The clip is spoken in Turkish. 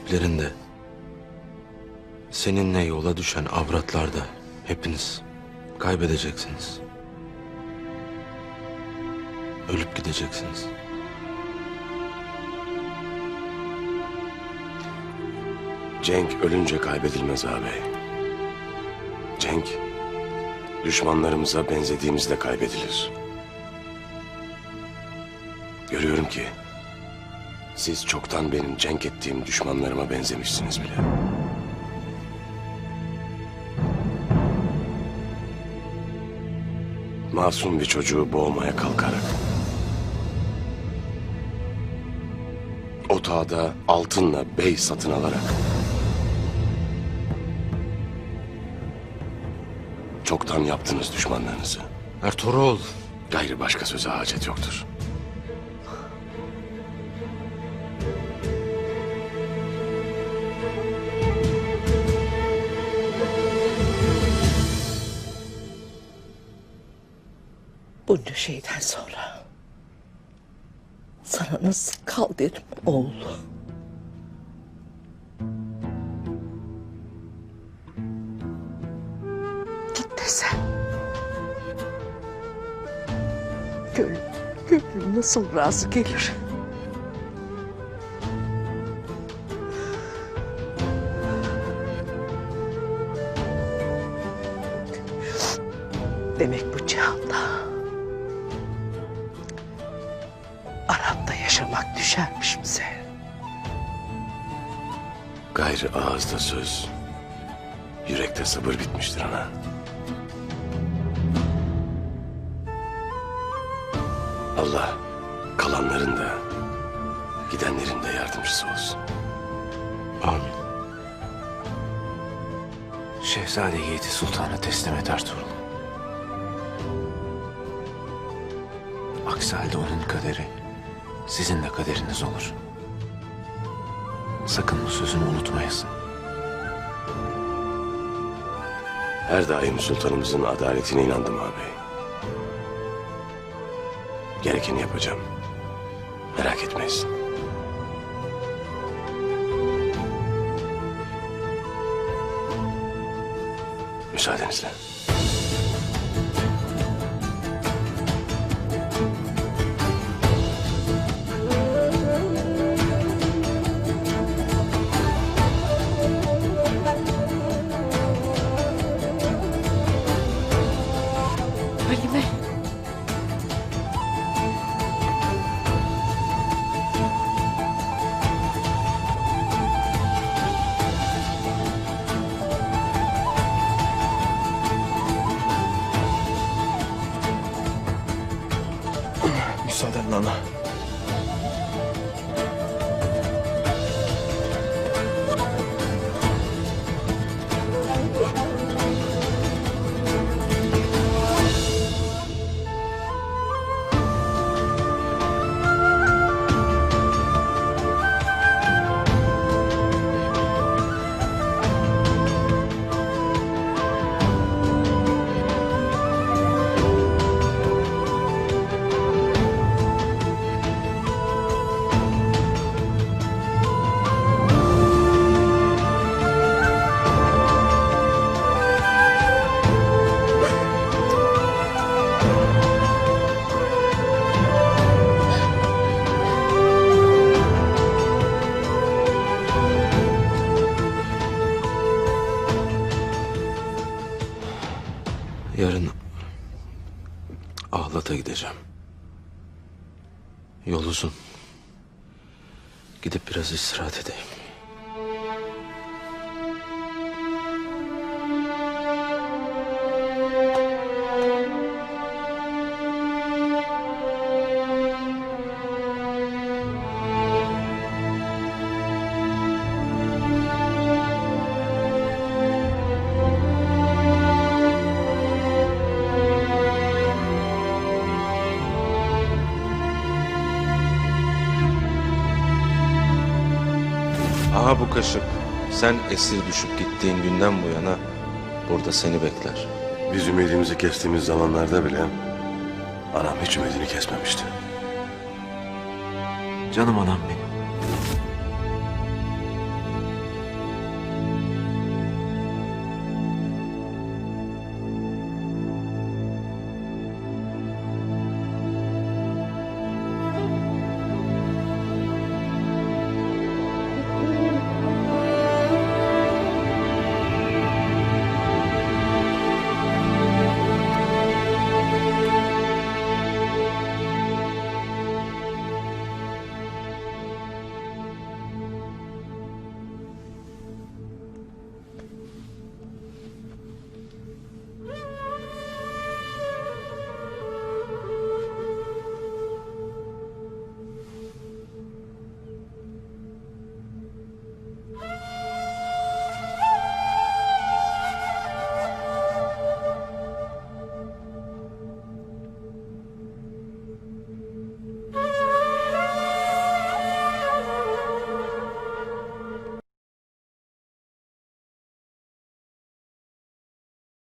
kalplerinde, seninle yola düşen avratlarda hepiniz kaybedeceksiniz. Ölüp gideceksiniz. Cenk ölünce kaybedilmez ağabey. Cenk, düşmanlarımıza benzediğimizde kaybedilir. Görüyorum ki, siz çoktan benim cenk ettiğim düşmanlarıma benzemişsiniz bile. Masum bir çocuğu boğmaya kalkarak, otağda altınla bey satın alarak, çoktan yaptınız düşmanlarınızı. Ertuğrul! Gayrı başka söze hacet yoktur. Bunca şeyden sonra sana nasıl kal derim oğul. Git desem. Gönlüm nasıl razı gelir? Demek bu cihanda Arap'ta yaşamak düşermiş bize. Gayrı ağızda söz, yürekte sabır bitmiştir ana. Allah kalanların da gidenlerin de yardımcısı olsun. Amin. Şehzade Yiğit'i sultana teslim et Ertuğrul. Aksi halde onun kaderi sizin de kaderiniz olur. Sakın bu sözünü unutmayasın. Her daim sultanımızın adaletine inandım ağabey. Gerekeni yapacağım. Merak etmeyiz. Müsaadenizle. Halime. Müsaadenle ana. Yarın Ahlat'a gideceğim. Yol uzun. Gidip biraz istirahat edeyim. Aha bu kaşık. Sen esir düşüp gittiğin günden bu yana burada seni bekler. Biz ümidimizi kestiğimiz zamanlarda bile anam hiç ümidini kesmemişti. Canım anam benim.